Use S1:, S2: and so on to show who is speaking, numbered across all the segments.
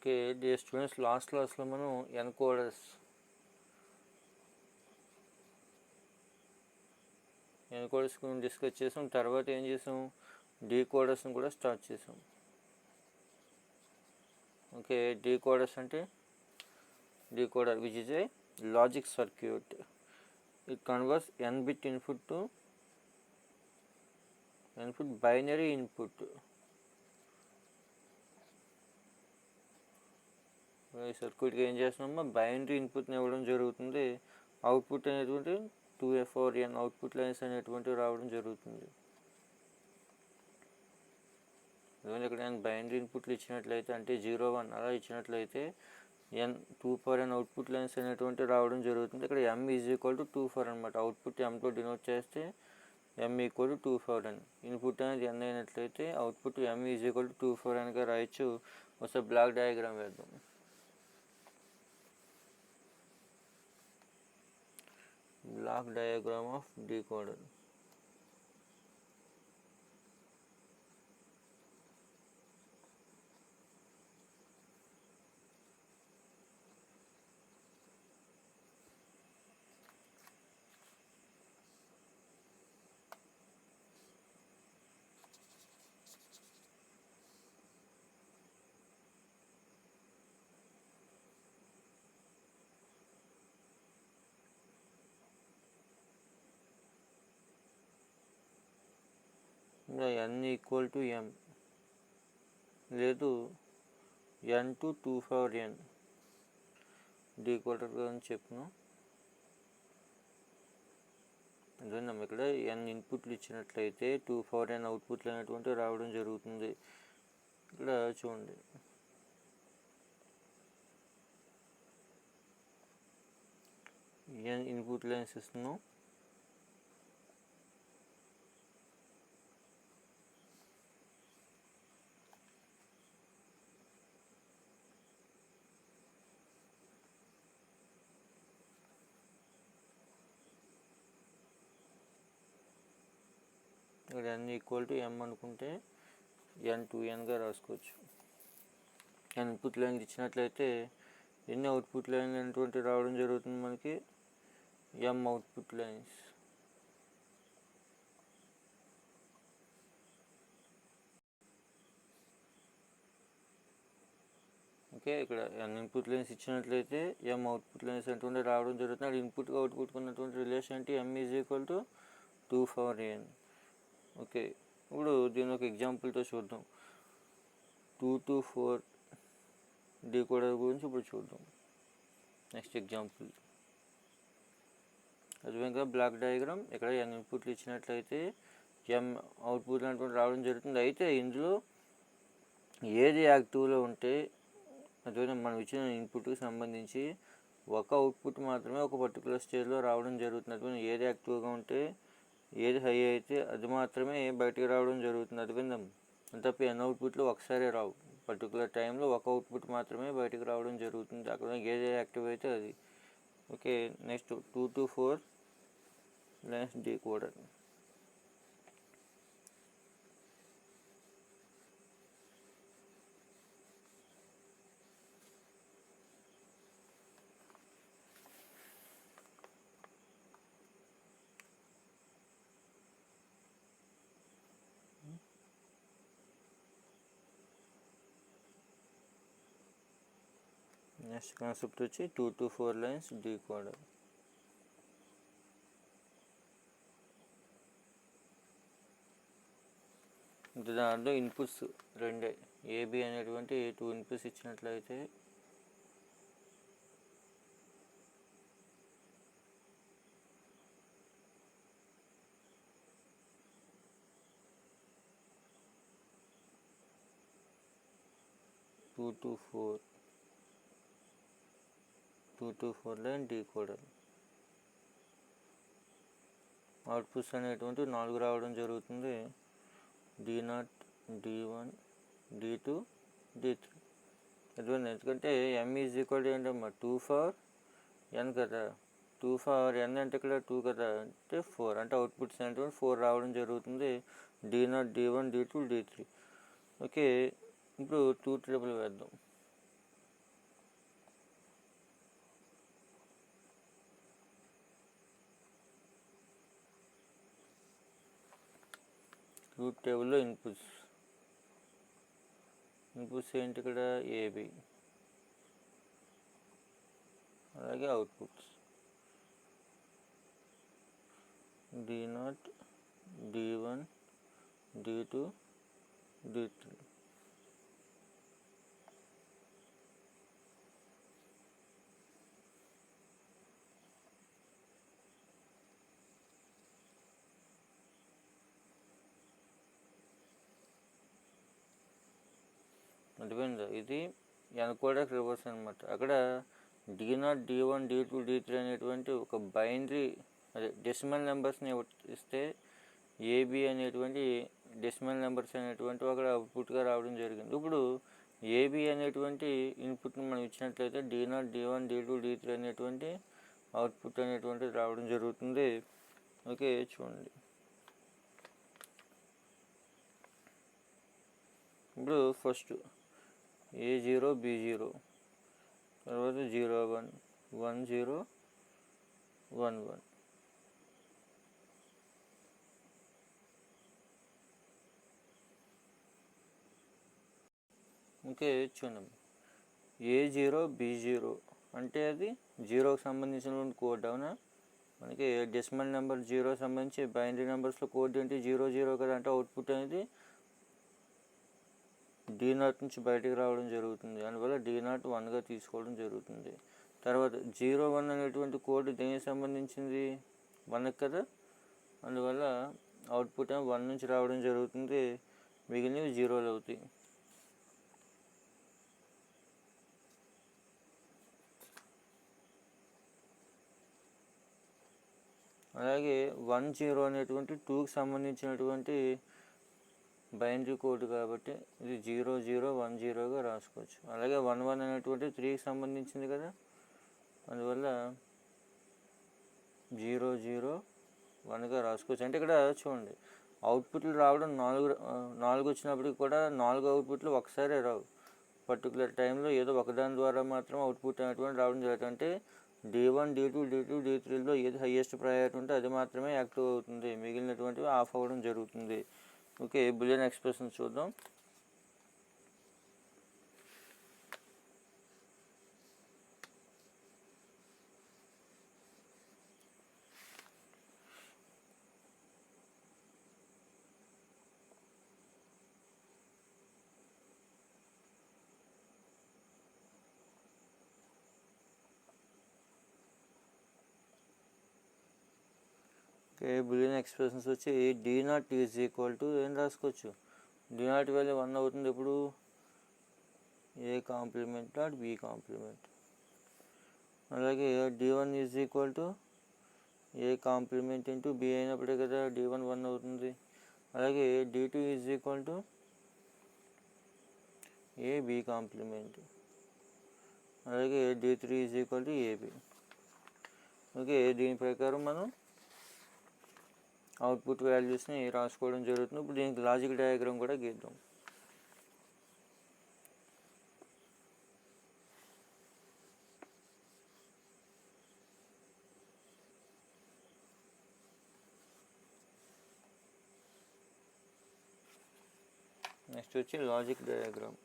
S1: Okay dear students, last క్లాస్లో మనం encoders గురించి డిస్కస్ చేసాం. తర్వాత ఏం చేసాం, డీకోడర్స్ని కూడా స్టార్ట్ చేసాం. ఓకే, డీకోడర్స్ అంటే decoder which is a logic circuit. It converts n bit input to binary input. ఈ సర్క్యూట్కి ఏం చేస్తున్నామో బైనరీ ఇన్పుట్ని ఇవ్వడం జరుగుతుంది. అవుట్పుట్ అనేటువంటి 2f or n output lines అనేటువంటివి రావడం జరుగుతుంది. ఇక్కడ నేను బైనరీ ఇన్పుట్లు ఇచ్చినట్లయితే అంటే 0 1 అలా ఇచ్చినట్లయితే n అవుట్పుట్ లైన్స్ అనేటువంటి రావడం జరుగుతుంది. ఇక్కడ m ఈజ్ ఈక్వల్ టు 2 అనమాట. అవుట్పుట్ mతో డినోట్ చేస్తే m ఈక్వల్ టు 2 ఇన్పుట్ అనేది n అయినట్లయితే output m is equal to 2 అనిగా రాయొచ్చు. ఒకసారి బ్లాక్ డయాగ్రామ్ వేద్దాం. Block diagram of decoder. n equal to m లేదు n టు 2n డీకోడర్ అని చెప్పినాం. అదేనా ఇక్కడ n ఇన్పుట్లు ఇచ్చినట్లయితే 2n అవుట్పుట్లు అనేటువంటి రావడం జరుగుతుంది. ఇక్కడ చూడండి, n ఇన్పుట్ లైన్స్ ఇస్తున్నాం. ఇక్కడ n ఈక్వల్ టు m అనుకుంటే n 2nగా రాసుకోవచ్చు. n ఇన్పుట్ లైన్ ఇచ్చినట్లయితే ఎన్ని అవుట్పుట్ లైన్ అనేటువంటి రావడం జరుగుతుంది మనకి, m అవుట్పుట్ లైన్స్. ఓకే, ఇక్కడ n ఇన్పుట్ లైన్స్ ఇచ్చినట్లయితే m అవుట్పుట్ లైన్స్ అనేటువంటి రావడం జరుగుతుంది. అది ఇన్పుట్గా అవుట్పుట్ ఉన్నటువంటి రిలేషన్ అంటే m is equal to 2n. Okay, ఇప్పుడు దీని ఒక ఎగ్జాంపుల్తో చూద్దాం. 2 to 4 డీకోడర్ గురించి ఇప్పుడు చూద్దాం. నెక్స్ట్ ఎగ్జాంపుల్ అదేవిధంగా బ్లాక్ డయాగ్రామ్. ఇక్కడ n ఇన్పుట్లు ఇచ్చినట్లయితే m అవుట్పుట్ అనేటువంటి రావడం జరుగుతుంది. అయితే ఇందులో ఏది యాక్టివ్లో ఉంటే అదేవిధంగా మనం ఇచ్చిన ఇన్పుట్కి సంబంధించి ఒక అవుట్పుట్ మాత్రమే ఒక పర్టికులర్ స్టేజ్లో రావడం జరుగుతుంది. అదేవిధంగా ఏది యాక్టివ్గా ఉంటే ఏది హై అయితే అది మాత్రమే బయటికి రావడం జరుగుతుంది. అదేవిధంగా తప్ప n అవుట్పుట్లు ఒకసారి రావు, పర్టికులర్ టైంలో ఒక అవుట్పుట్ మాత్రమే బయటికి రావడం జరుగుతుంది. అక్కడ ఏది యాక్టివ్ అయితే అది. Okay, next 2 to 4 lines decoder. Next concept వచ్చి 2 to 4 లైన్స్ డీకోడర్. దాంట్లో ఇన్పుట్స్ రెండే, ఏబి అనేటువంటి 2 ఇన్పుట్స్ ఇచ్చినట్లయితే two to four line decoder. Outputs అనేటువంటి 4 రావడం జరుగుతుంది. D0, D1, D2, D3. అటువంటి ఎందుకంటే m ఈజ్ ఈక్వల్ టు ఏంటమ్మా 2 for n కదా. 2 for n అంటే ఇక్కడ 2 కదా, అంటే 4 అంటే అవుట్పుట్స్ అనేటువంటి 4 రావడం జరుగుతుంది. D0, D1, D2, D3. Okay, ఇప్పుడు 2 ట్రిపుల్ వేద్దాం. ట్రూత్ టేబుల్లో ఇన్పుట్స్ ఏంటి ఇక్కడ ఏబి, అలాగే outputs D0, D1, D2, D3. అర్థమైందా? ఇది ఎన్కోడర్ రివర్స్ అనమాట. అక్కడ D0, D1, D2, D3 అనేటువంటి ఒక బైనరీ అదే డెసిమల్ నెంబర్స్ని ఇస్తే ఏబి అనేటువంటి డెసిమల్ నెంబర్స్ అనేటువంటి అక్కడ అవుట్పుట్గా రావడం జరిగింది. ఇప్పుడు ఏబి అనేటువంటి ఇన్పుట్ని మనం ఇచ్చినట్లయితే D0, D1, D2, D3 అనేటువంటి అవుట్పుట్ అనేటువంటిది రావడం జరుగుతుంది. ఓకే, చూడండి. ఇప్పుడు ఫస్ట్ A0, B0, తర్వాత 01, 10, 11. ఓకే, చూద్దాం. A0, B0 అంటే అది జీరోకి సంబంధించిన కోడ్. అవునా? మనకి డెసిమల్ నెంబర్ 0 సంబంధించి బైనరీ నెంబర్స్లో కోడ్ ఏంటి? 00 కదా. అంటే అవుట్పుట్ అనేది D0 నుంచి బయటకు రావడం జరుగుతుంది. అందువల్ల D0 1గా తీసుకోవడం జరుగుతుంది. తర్వాత 01 అనేటువంటి కోడ్ దేనికి సంబంధించింది? 1కి కదా. అందువల్ల అవుట్పుట్ 1 నుంచి రావడం జరుగుతుంది, మిగిలినవి 0లు అవుతాయి. అలాగే 10 అనేటువంటి 2కి సంబంధించినటువంటి బైనరీ కోడ్ కాబట్టి ఇది 0010గా రాసుకోవచ్చు. అలాగే 11 అనేటువంటి 3కి సంబంధించింది కదా. అందువల్ల 001గా రాసుకోవచ్చు. అంటే ఇక్కడ చూడండి, అవుట్పుట్లు రావడం 4 వచ్చినప్పటికి కూడా 4 అవుట్పుట్లు ఒకసారి రావు. పర్టికులర్ టైంలో ఏదో ఒకదాని ద్వారా మాత్రం అవుట్పుట్ అనేటువంటి రావడం జరుగుతుంది. అంటే D1, D2, D2, D3లో ఏది హైయెస్ట్ ప్రయారిటీ ఉంటే అది మాత్రమే యాక్టివ్ అవుతుంది, మిగిలినటువంటివి ఆఫ్ అవ్వడం జరుగుతుంది. ఓకే, బూలియన్ ఎక్స్ప్రెషన్ చూద్దాం. ఓకే, బూలియన్ ఎక్స్ప్రెషన్స్ వచ్చి D0 ఈజ్ ఈక్వల్ టు ఏం రాసుకోవచ్చు? D0 వాల్యూ 1 అవుతుంది. ఇప్పుడు A complement dot B complement. అలాగే D1 is equal to A complement into B అయినప్పుడే కదా D1 1 అవుతుంది. అలాగే D2 is equal to A B complement. అలాగే D3 is equal to AB. Okay, దీని ప్రకారం మనం అవుట్పుట్ వాల్యూస్ని రాసుకోవడం జరుగుతుంది. ఇప్పుడు దీనికి లాజిక్ డయాగ్రామ్ కూడా గీద్దాం. నెక్స్ట్ వచ్చి లాజిక్ డయాగ్రామ్.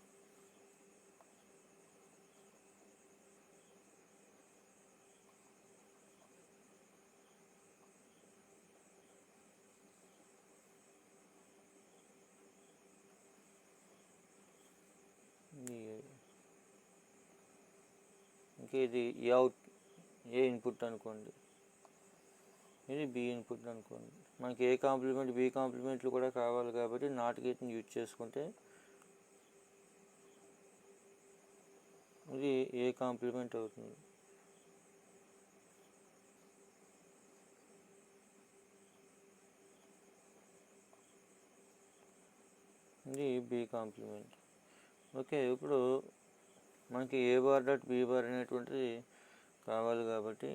S1: ఇంకా ఇది ఏ ఇన్పుట్ అనుకోండి, ఇది బి ఇన్పుట్ అనుకోండి. మనకి ఏ కాంప్లిమెంట్ బి కాంప్లిమెంట్లు కూడా కావాలి కాబట్టి నాట్ గేట్ని యూజ్ చేసుకుంటే ఇది ఏ కాంప్లిమెంట్ అవుతుంది. ఇది బి కాంప్లిమెంట్. ఓకే, ఇప్పుడు మనకి ఏ బార్ డాట్ బి బార్ అనేటువంటిది కావాలి కాబట్టి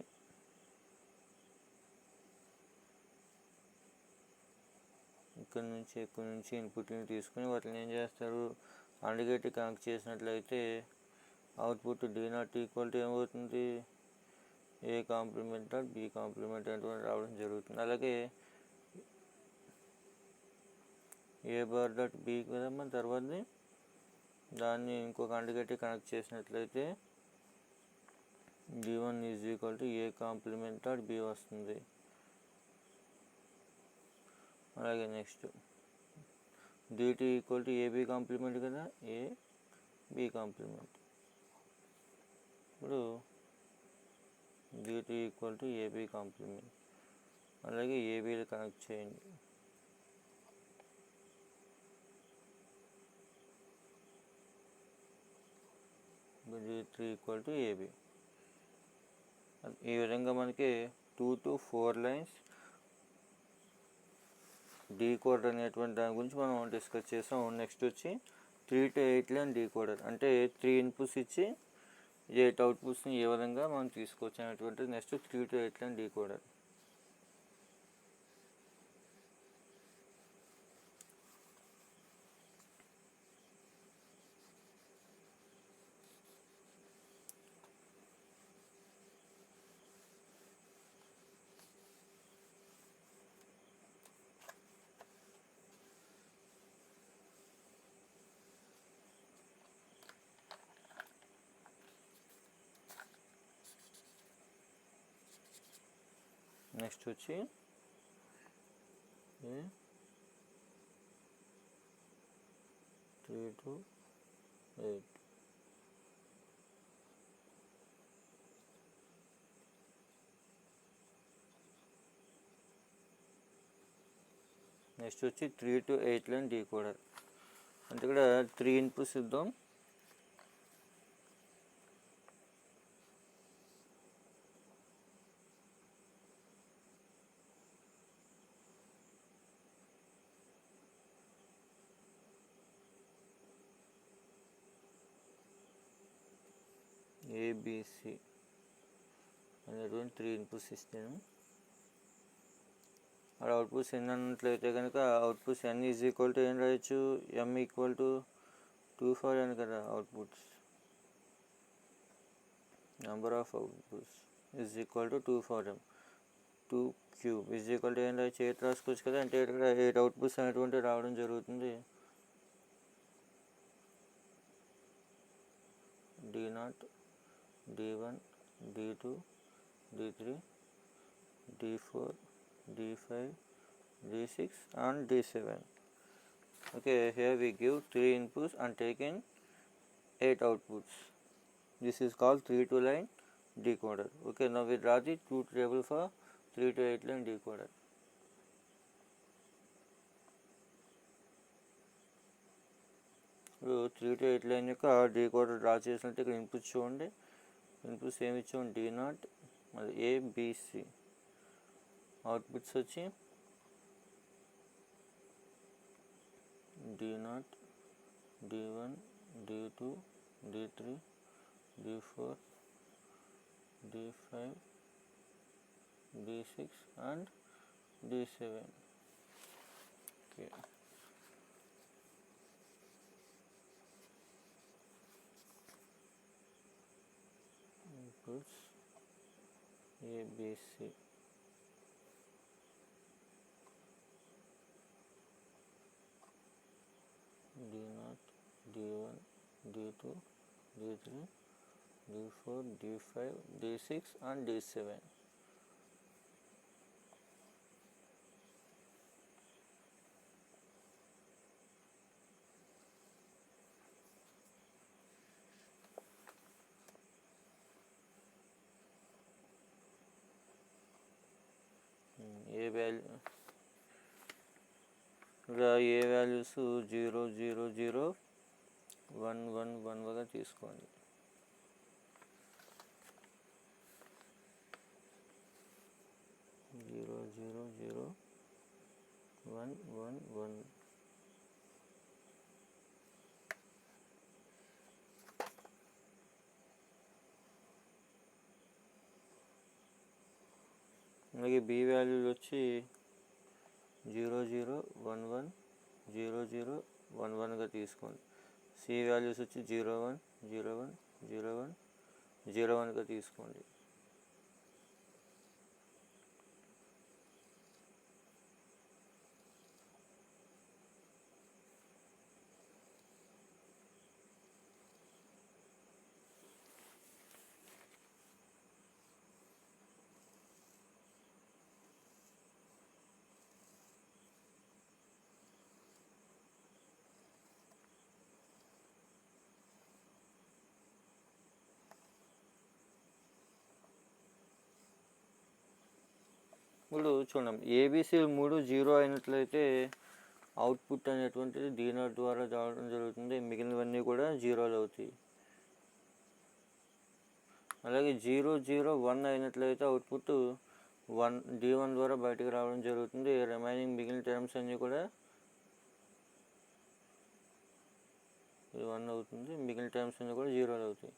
S1: ఇక్కడ నుంచి ఇన్పుట్ని తీసుకుని వాటిని ఏం చేస్తారు? AND గేట్ కనెక్ట్ చేసినట్లయితే అవుట్పుట్ D0 ఈక్వల్ టు ఏమవుతుంది? A complement dot B complement అనేటువంటి రావడం జరుగుతుంది. అలాగే ఏ బార్ డాట్ బి కదా మన తర్వాతది దాన్ని ఇంకొక అండగట్టి కనెక్ట్ చేసినట్లయితే d1 is equal to A complement dot B వస్తుంది. అలాగే next dt equal to AB complement కదా, ఏ బి కాంప్లిమెంట్. ఇప్పుడు dt equal to AB complement, అలాగే ఏబీలు కనెక్ట్ చేయండి. d3 equal to AB. ఈ విధంగా మనకి 2 to 4 లైన్స్ డీకోడర్ అనేటువంటి దాని గురించి మనం డిస్కస్ చేసాం. నెక్స్ట్ వచ్చి 3 to 8 లైన్ డీకోడర్, అంటే 3 ఇన్పుట్స్ ఇచ్చి 8 అవుట్పుట్స్ని ఏ విధంగా మనం తీసుకోవచ్చు అనేటువంటిది next 3 to 8 line decoder. Next వచ్చి 3 to 8. నెక్స్ట్ వచ్చి 3 to 8 లైన్ డీకోడర్, అంటే ఇక్కడ 3 ఇన్పుట్స్ ఇద్దాం. ఏబిసి అనేటువంటి 3 ఇన్పుట్స్ ఇస్తాను. అక్కడ అవుట్పుట్స్ ఎన్ని అన్నట్లయితే కనుక outputs n is equal to ఏం రాయొచ్చు, m ఈక్వల్ టు 2 4 అని కదా outputs. Number of outputs is equal to 2 4m, 2 cube is equal to ఏం రాయొచ్చు, 8 రాసుకోవచ్చు కదా. అంటే ఇక్కడ 8 అవుట్పుట్స్ అనేటువంటి రావడం జరుగుతుంది. d0, d1, d2, d3, d4, d5, d6 and d7. Okay, here we give 3 inputs and taken 8 outputs. This is called 3 to line decoder. Okay, now we draw the truth table for 3 to 8 line decoder. ఇప్పుడు 3 to 8 line యొక్క decoder draw చేసినట్టు ఇక్కడ inputs చూడండి. Inputs ఏమి ఇచ్చాం, d0 మళ్ళీ ABC. Outputs వచ్చి d0, d1, d2, d3, d4, d5, d6 and d7. Okay. Inputs ABC. d0, d1, d2, d3, d4, d5, d6 and d7. A value ఇక్కడ ఏ values 0 0 0 1 1 1గా తీసుకోండి. Zero zero zero 1 1 1. అలాగే B వాల్యూలు వచ్చి 0 0 1 1 0 0 1 1గా తీసుకోండి. C values వచ్చి 0 1 0 1 0 1 0 1గా తీసుకోండి. ఇప్పుడు చూడండి ఏబిసి 3 0 అయినట్లయితే అవుట్పుట్ అనేటువంటిది D0 ద్వారా రావడం జరుగుతుంది, మిగిలినవన్నీ కూడా జీరోలు అవుతాయి. అలాగే 0 0 1 అయినట్లయితే అవుట్పుట్ D1 ద్వారా బయటకు రావడం జరుగుతుంది, రిమైనింగ్ మిగిలిన టర్మ్స్ అన్నీ కూడా 1 అవుతుంది, మిగిలిన టర్మ్స్ అన్నీ కూడా జీరోలు అవుతాయి.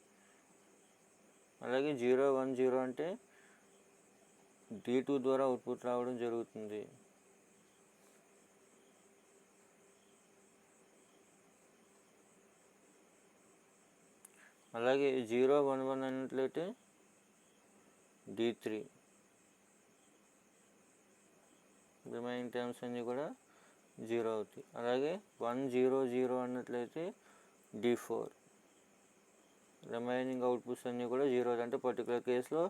S1: అలాగే 0 1 0 అంటే D2 ద్వారా అవుట్పుట్ రావడం జరుగుతుంది. అలాగే 0 1 1 అన్నట్లయితే D3, రిమైనింగ్ టర్మ్స్ అన్నీ కూడా జీరో అవుతాయి. అలాగే 1 0 0 అన్నట్లయితే D4, రిమైనింగ్ అవుట్పుట్స్ అన్నీ కూడా జీరో. అంటే పర్టికులర్ కేసులో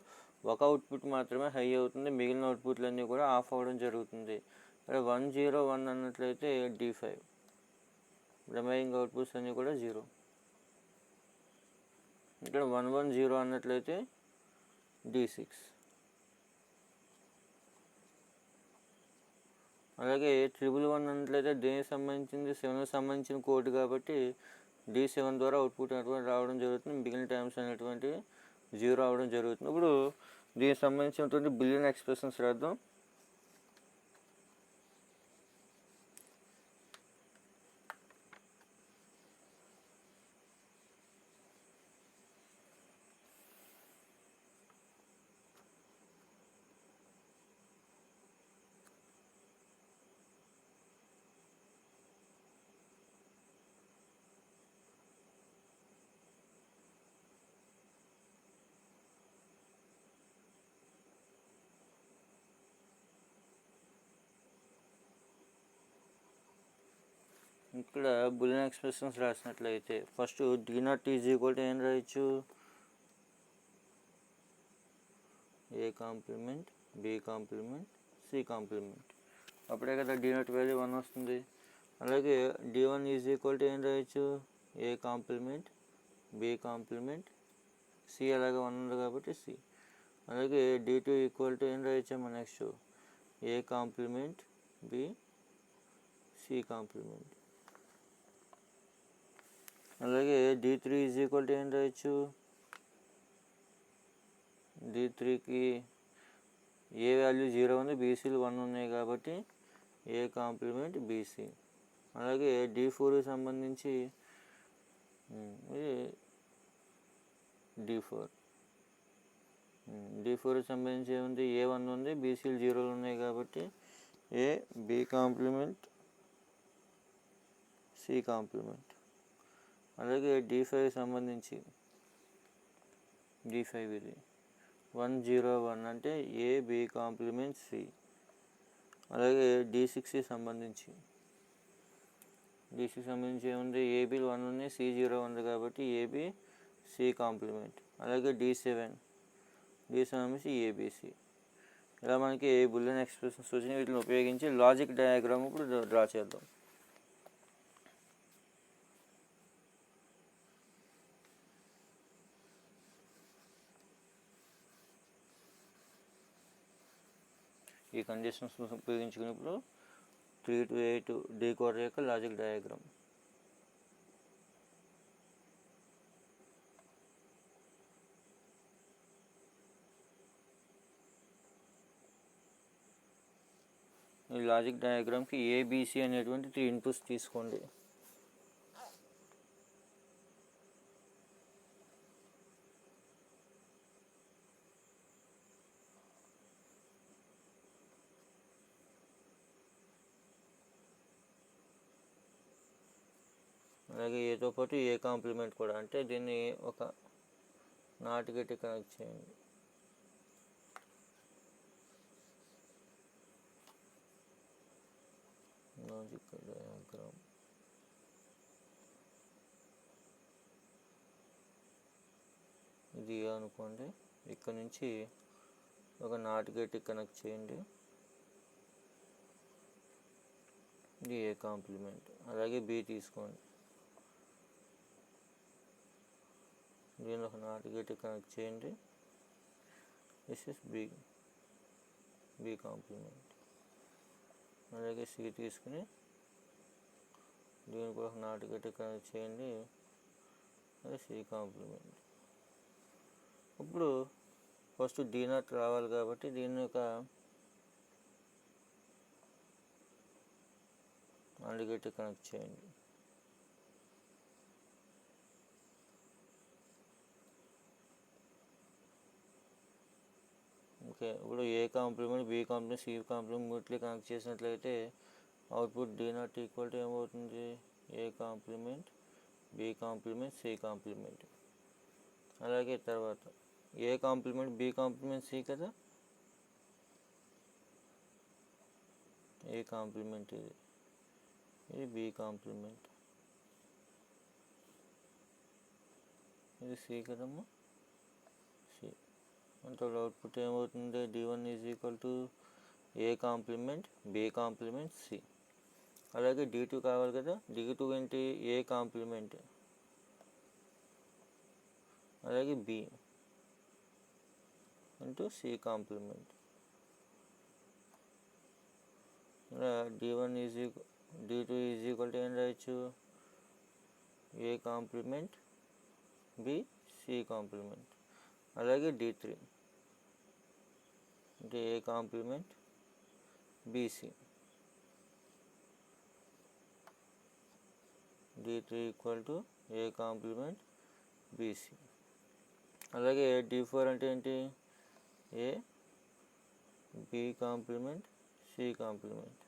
S1: ఒక అవుట్పుట్ మాత్రమే హై అవుతుంది, మిగిలిన అవుట్పుట్లు అన్నీ కూడా ఆఫ్ అవ్వడం జరుగుతుంది. అదే 1 0 1 అన్నట్లయితే D5, రిమైనింగ్ అవుట్పుట్స్ అన్నీ కూడా జీరో. ఇక్కడ 1 1 0 అన్నట్లయితే D6. అలాగే 1 1 అన్నట్లయితే దేనికి సంబంధించింది 7కి సంబంధించిన కోడ్ కాబట్టి D7 ద్వారా అవుట్పుట్ అనేటువంటి రావడం జరుగుతుంది, మిగిలిన టైమ్స్ అనేటువంటి జీరో అవడం జరుగుతుంది. ఇప్పుడు దీనికి సంబంధించినటువంటి బులియన్ ఎక్స్ప్రెషన్స్ రాద్దాం. ఇక్కడ బులియన్ ఎక్స్ప్రెషన్స్ రాసినట్లయితే first D0 is equal to ఏం రాయొచ్చు, A complement B complement C complement, అప్పుడే కదా D0 వాల్యూ 1 వస్తుంది. అలాగే D1 ఈజ్ ఈక్వల్ టు ఏం రాయొచ్చు, A complement B complement C, అలాగే 1 ఉంది కాబట్టి C. అలాగే D2 ఈక్వల్ టు ఏం రాయొచ్చాము next, A complement B C complement. అలాగే D3 ఈజ్ ఈక్వల్ టు ఏం రాయొచ్చు, D3కి ఏ వాల్యూ 0 ఉంది, బీసీలు 1 ఉన్నాయి కాబట్టి A కాంప్లిమెంట్ BC. అలాగే D4కి సంబంధించి D4కి సంబంధించి ఏముంది, A1 ఉంది, బీసీలు 0లు ఉన్నాయి కాబట్టి A B complement C complement. అలాగే D5కి సంబంధించి D5 ఇది 1 0 1 అంటే A B కాంప్లిమెంట్ C. అలాగే D6కి సంబంధించి ఏముంది, ఏబీలు 1 ఉన్నాయి, C 0 ఉంది కాబట్టి AB C కాంప్లిమెంట్. అలాగే D7 నుంచి ABC. ఇలా మనకి బులియన్ ఎక్స్ప్రెషన్స్ వచ్చినాయి. వీటిని ఉపయోగించి లాజిక్ డయాగ్రామ్ ఇప్పుడు డ్రా చేద్దాం. ఈ కండిషన్స్ ఉపయోగించుకున్నప్పుడు 3 to 8 డీకోడర్ యొక్క లాజిక్ డయాగ్రామ్. ఈ లాజిక్ డయాగ్రామ్కి ABC అనేటువంటి 3 ఇన్పుట్స్ తీసుకోండి. అలాగే ఏతో పాటు ఏ కాంప్లిమెంట్ కూడా, అంటే దీన్ని ఒక నాట్ గేట్ కనెక్ట్ చేయండి. లాజిక్ డయాగ్రామ్ ఇది అనుకోండి, ఇక్కడ నుంచి ఒక నాట్ గేట్ కనెక్ట్ చేయండి, ఇది ఏ కాంప్లిమెంట్. అలాగే B తీసుకోండి, దీనిలో ఒక నాట్ గేట్ కనెక్ట్ చేయండి, this is B B complement. అలాగే సి తీసుకుని దీనికి ఒక నాట్ గేట్ కనెక్ట్ చేయండి, అది సి కాంప్లిమెంట్. ఇప్పుడు ఫస్ట్ డి నాట్ రావాలి కాబట్టి దీన్ని ఒక నాట్ గేట్ కనెక్ట్ చేయండి. ఓకే, ఇప్పుడు A complement, B complement, C complement మూట్లీ కనెక్ట్ చేసినట్లయితే output D not equal to ఏమవుతుంది, A complement, B complement, C complement. అలాగే తర్వాత A complement, B complement, C కదా, ఏ కాంప్లిమెంట్ ఇది బి కాంప్లిమెంట్, ఇది సి కదమ్మా, సి. అంటే అవుట్పుట్ ఏమవుతుంది, D1 is equal to A complement, B complement, C. అలాగే D2 కావాలి కదా, D2 ఏంటి, ఏ కాంప్లిమెంట్, అలాగే B into C complement. D1 is D2 is equal to ఏం రాయొచ్చు, A complement, B C complement. అలాగే D3 అంటే A complement, BC. D3 equal to A complement, BC. అలాగే D4 అంటే ఏంటి, A B complement, C complement.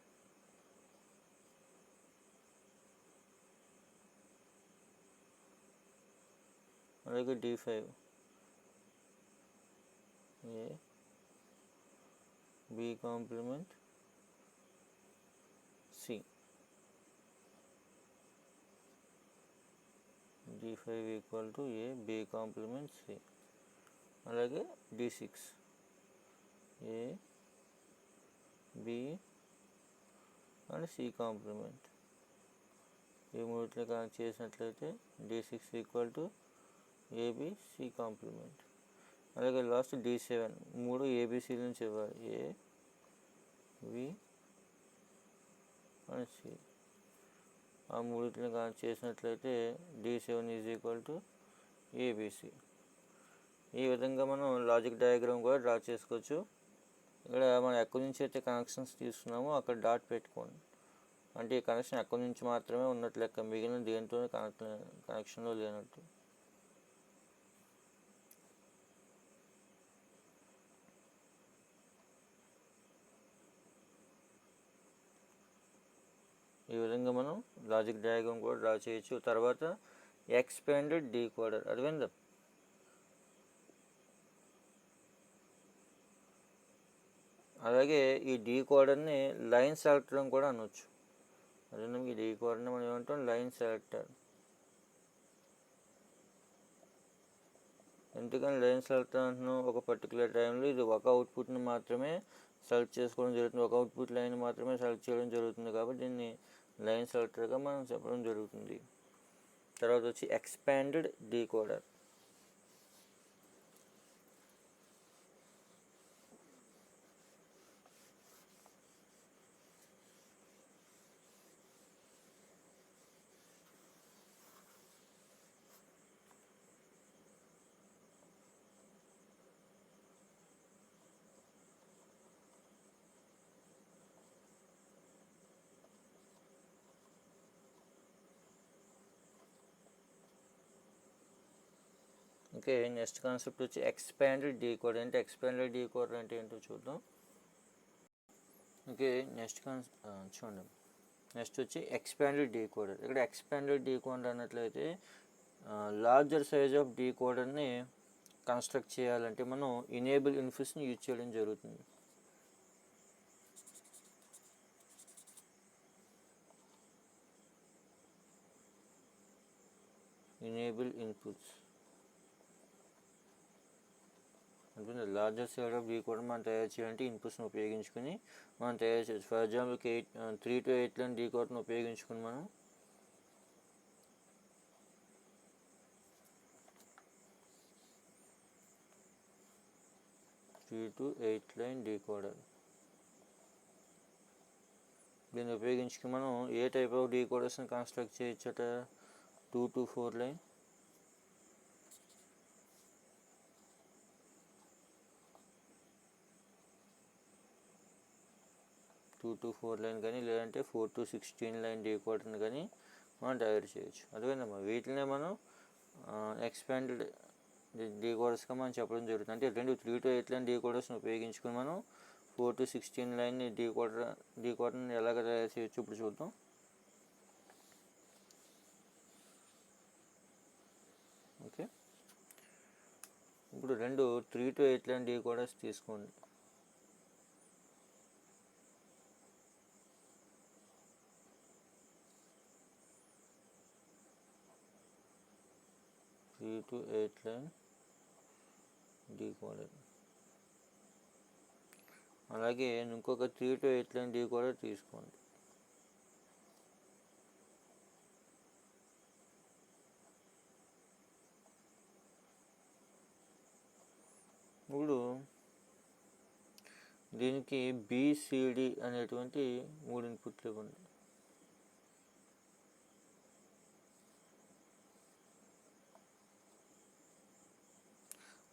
S1: అలాగే D5 A B complement, C. D5 equal to A B complement, C. అలాగే D6 A B and C complement. ఈ మూడిట్లో connect చేసినట్లయితే D6 equal to AB C complement. అలాగే last D7 మూడు ABC నుంచి ఇవ్వాలి, ఏ వి and C. ఆ మూడిటిని కనెక్ట్ చేసినట్లయితే D7 is equal to ABC. ఈ విధంగా మనం లాజిక్ డయాగ్రామ్ కూడా డ్రా చేసుకోవచ్చు. ఇక్కడ మనం ఎక్కడి నుంచి అయితే కనెక్షన్స్ తీసుకున్నామో అక్కడ డాట్ పెట్టుకోండి, అంటే ఈ కనెక్షన్ ఎక్కడి నుంచి మాత్రమే ఉన్నట్లు లెక్క, మిగిలిన దేంతో కనెక్షన్లో లేనట్టు. ఈ విధంగా మనం లాజిక్ డయాగ్రామ్ కూడా డ్రా చేయొచ్చు. తర్వాత ఎక్స్పాండెడ్ డీకోడర్, అర్థమైందా. అలాగే ఈ డీకోడర్ని లైన్ సెలెక్టర్ అని కూడా అనొచ్చు. అదే ఈ డీకోడర్ని మనం ఏమంటాం, లైన్ సెలెక్టర్. ఎందుకని లైన్ సెలెక్టర్ అంటున్నాం, ఒక పర్టికులర్ టైంలో ఇది ఒక అవుట్పుట్ని మాత్రమే సెలెక్ట్ చేసుకోవడం జరుగుతుంది, ఒక అవుట్పుట్ లైన్ మాత్రమే సెలెక్ట్ చేయడం జరుగుతుంది, కాబట్టి దీన్ని లైన్ సెలెక్టర్గా మనం చెప్పడం జరుగుతుంది. తర్వాత వచ్చి expanded decoder. Okay, next concept వచ్చి ఎక్స్పాండెడ్ డీకోడర్. అంటే ఎక్స్పాండెడ్ డీకోడర్ అంటే ఏంటో చూద్దాం. ఓకే, చూడండి, నెక్స్ట్ వచ్చి ఎక్స్పాండెడ్ డీకోడర్. ఇక్కడ ఎక్స్పాండెడ్ డీకోడర్ అన్నట్లయితే లార్జర్ సైజ్ ఆఫ్ డీకోడర్ని కన్స్ట్రక్ట్ చేయాలంటే మనం ఇనేబుల్ ఇన్పుట్స్ని యూజ్ చేయడం జరుగుతుంది. ఇనేబుల్ ఇన్పుట్స్ అంటే లార్జర్ సైజ్ ఆఫ్ డీకోడర్ మనం తయారు చేయాలంటే ఇన్పుట్స్ని ఉపయోగించుకొని మనం తయారు చేయొచ్చు. ఫర్ ఎగ్జాంపుల్కి 3 to 8 లైన్ డీకోడర్ని ఉపయోగించుకుని మనం 3 to 8 లైన్ డీకోడర్ దీన్ని ఉపయోగించుకుని మనం ఏ టైప్ ఆఫ్ డీకోడర్స్ని కన్స్ట్రక్ట్ చేయొచ్చట 2 to 4 లైన్ 2 to 4 లైన్ కానీ లేదంటే 4 to 16 లైన్ డీకోడర్ని కానీ మనం తయారు చేయొచ్చు. అదేవిధంగా వీటినే మనం ఎక్స్పాండెడ్ డీకోడర్స్గా మనం చెప్పడం జరుగుతుంది. అంటే రెండు 3 to 8 లైన్ డీకోడర్స్ని ఉపయోగించుకుని మనం 4 to 16 లైన్ డీకోడర్ని ఎలాగ తయారు చేయొచ్చు ఇప్పుడు చూద్దాం. ఓకే, ఇప్పుడు రెండు 3 to 8 లైన్ డీకోడర్స్ తీసుకోండి. to 8 లైన్ డీకోడర్, అలాగే ఇంకొక 3 to 8 లైన్ డీకోడర్ తీసుకోండి. ఇప్పుడు దీనికి BCD అనేటువంటి 3 ఇన్పుట్లు ఇవ్వండి.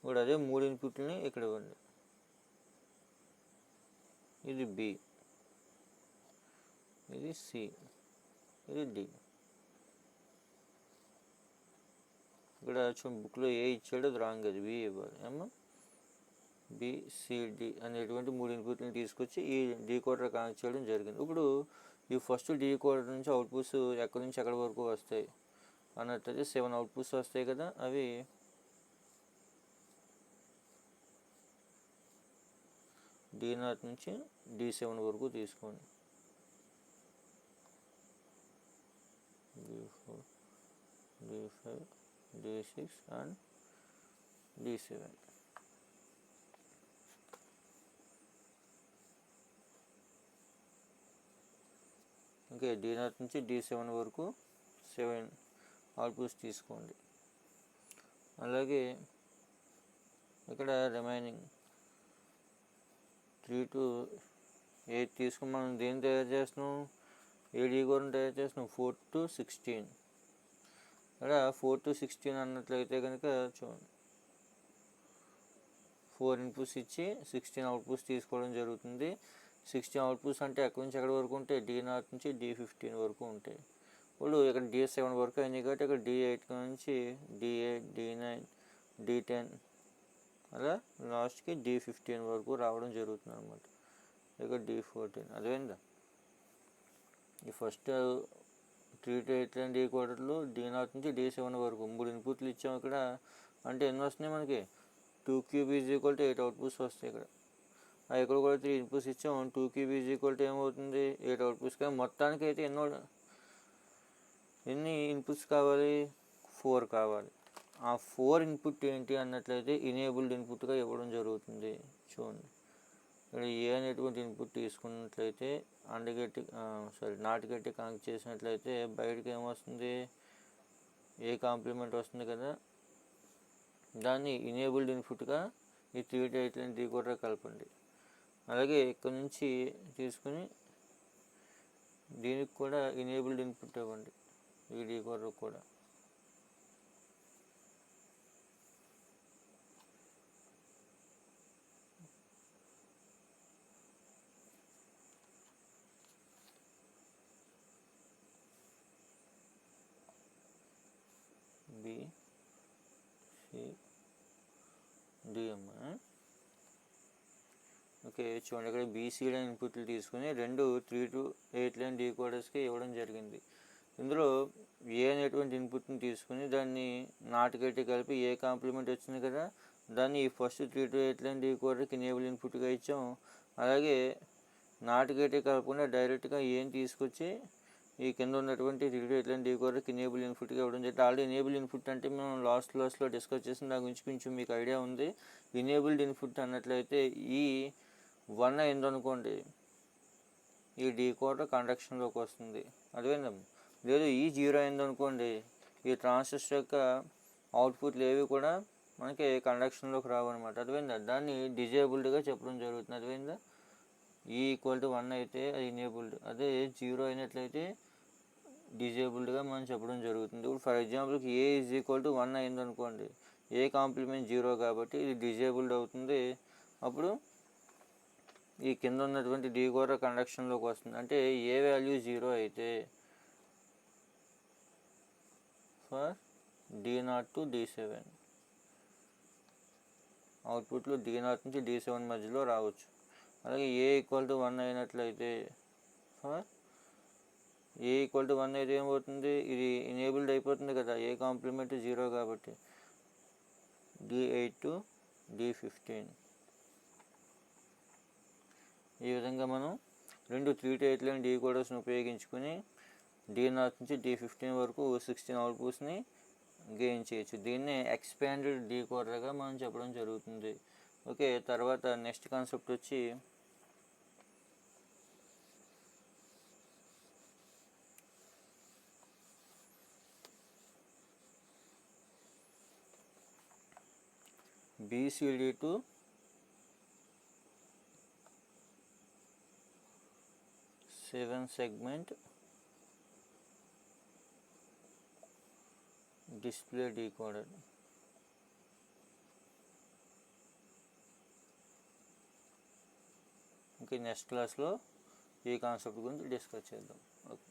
S1: ఇప్పుడు అదే 3 ఇన్పుట్లని ఇక్కడ ఇవ్వండి. ఇది B, ఇది C, ఇది D. ఇక్కడ బుక్లో ఏ ఇచ్చాడో అది రాంగ్, అది B ఇవ్వాలి. ఏమో BCD అనేటువంటి 3 ఇన్పుట్లను తీసుకొచ్చి ఈ డీకోడర్ కనెక్ట్ చేయడం జరిగింది. ఇప్పుడు ఈ ఫస్ట్ డీకోడర్ నుంచి అవుట్పుట్స్ ఎక్కడి నుంచి ఎక్కడి వరకు వస్తాయి అన్నట్లయితే 7 అవుట్పుట్స్ వస్తాయి కదా, అవి D0 నుంచి D7 వరకు తీసుకోండి. D4, D5, D6 and D7. Okay, D0 నుంచి D7 వరకు 7 అవుట్పుట్స్ తీసుకోండి. అలాగే ఇక్కడ రిమైనింగ్ 3 to 8 తీసుకుని మనం దేన్ని తయారు చేస్తున్నాం, ఏ డీకోడర్ని తయారు చేస్తున్నాం, 4 to 16. ఇక్కడ 4 to 16 అన్నట్లయితే కనుక చూడండి, 4 ఇన్పుట్స్ ఇచ్చి 16 అవుట్పుట్స్ తీసుకోవడం జరుగుతుంది. 16 అవుట్పుట్స్ అంటే ఎక్కడి నుంచి ఎక్కడి వరకు ఉంటాయి, D0 నుంచి D15 వరకు ఉంటాయి. ఇప్పుడు ఇక్కడ D7 వరకు అయినాయి కాబట్టి ఇక్కడ D8 నుంచి D8, D9, D10 అలా లాస్ట్కి D15 వరకు రావడం జరుగుతుంది అనమాట. ఇక్కడ D14. అదేందా ఈ ఫస్ట్ 3 to 8 లైన్ డీకోడర్లు D0 నుంచి D7 వరకు 3 ఇన్పుట్లు ఇచ్చాము ఇక్కడ. అంటే ఎన్ని వస్తున్నాయి మనకి, 2 cube is equal to 8 outputs వస్తాయి ఇక్కడ. ఇక్కడ కూడా 3 ఇన్పుట్స్ ఇచ్చాము, 2 cube is equal to ఏమవుతుంది, 8 అవుట్పుట్స్. కానీ మొత్తానికి అయితే ఎన్ని ఇన్పుట్స్ కావాలి, 4 కావాలి. ఆ 4 ఇన్పుట్ ఏంటి అన్నట్లయితే ఇనేబుల్డ్ ఇన్పుట్గా ఇవ్వడం జరుగుతుంది. చూడండి, ఇక్కడ ఏ అనేటువంటి ఇన్పుట్ తీసుకున్నట్లయితే నాట్ గట్టి కనెక్ట్ చేసినట్లయితే బయటకు ఏమొస్తుంది, ఏ కాంప్లిమెంట్ వస్తుంది కదా, దాన్ని ఇనేబుల్డ్ ఇన్పుట్గా ఈ 3 to 8 లైన్ డీకోడర్ కలపండి. అలాగే ఇక్కడ నుంచి తీసుకుని దీనికి కూడా ఇనేబుల్డ్ ఇన్పుట్ ఇవ్వండి, ఈ డీకోడర్ కూడా. BCD. ఓకే, చూడండి ఇక్కడ BCD లైన్ ఇన్పుట్లు తీసుకుని రెండు 3 to 8 లైన్ డీకోడర్స్కి ఇవ్వడం జరిగింది. ఇందులో ఏ అనేటువంటి ఇన్పుట్ని తీసుకుని దాన్ని నాట్ గట్టి కలిపి ఏ కాంప్లిమెంట్ వచ్చింది కదా, దాన్ని ఈ ఫస్ట్ 3 to 8 లైన్ డీకోడర్కి ఎనేబుల్ ఇన్పుట్గా ఇచ్చాం. అలాగే నాట్ గట్టి కలపకుండా డైరెక్ట్గా ఏం తీసుకొచ్చి ఈ కింద ఉన్నటువంటి 3 to 8 లైన్ డీకోడర్కి ఎనేబుల్ ఇన్పుట్గా ఇవ్వడం జరిగింది. ఆల్రెడీ ఎనేబుల్ ఇన్పుట్ అంటే మనం లాస్ట్లో డిస్కస్ చేసిన దాని గురించి కొంచెం మీకు ఐడియా ఉంది. ఎనేబుల్డ్ ఇన్పుట్ అన్నట్లయితే ఈ 1 అయిందనుకోండి, ఈ డీకోడర్ కండక్షన్లోకి వస్తుంది. అదేవిధంగా లేదు ఈ 0 అయిందనుకోండి, ఈ ట్రాన్సిస్టర్ యొక్క అవుట్పుట్లు ఏవి కూడా మనకి కండక్షన్లోకి రావన్నమాట. అదేవిధంగా దాన్ని డిజేబుల్డ్గా చెప్పడం జరుగుతుంది. అదేవిధంగా ఈ ఈక్వల్ టు 1 అయితే అది ఎనేబుల్డ్, అదే 0 అయినట్లయితే డిజేబుల్డ్గా మనం చెప్పడం జరుగుతుంది. ఇప్పుడు ఫర్ ఎగ్జాంపుల్కి ఏ ఈజ్ ఈక్వల్ టు 1 అయిందనుకోండి, ఏ కాంప్లిమెంట్ 0 కాబట్టి ఇది డిజేబుల్డ్ అవుతుంది. అప్పుడు ఈ కింద ఉన్నటువంటి డీకోడర్ కండక్షన్లోకి వస్తుంది. అంటే ఏ వాల్యూ 0 అయితే ఫర్ D0 టు D7 అవుట్పుట్లో D0 నుంచి D7 మధ్యలో రావచ్చు. అలాగే ఏ ఈక్వల్ టు 1 అయినట్లయితే ఫర్ ఏ ఈక్వల్ టు 1 అయితే ఏమవుతుంది, ఇది ఎనేబుల్డ్ అయిపోతుంది కదా, ఏ కాంప్లిమెంట్ 0 కాబట్టి D8 టు D15. ఈ విధంగా మనం 2 3-8 లైన్ డీకోడర్స్ని ఉపయోగించుకొని D0 నుంచి D15 వరకు 16 అవుట్పుట్స్ని గెయిన్ చేయొచ్చు. దీన్నే ఎక్స్పాండెడ్ డీకోడర్గా మనం చెప్పడం జరుగుతుంది. ఓకే, తర్వాత నెక్స్ట్ కాన్సెప్ట్ వచ్చి BCD to seven segment display decoder. Okay, next క్లాస్లో ఈ కాన్సెప్ట్ గురించి డిస్కస్ చేద్దాం. ఓకే.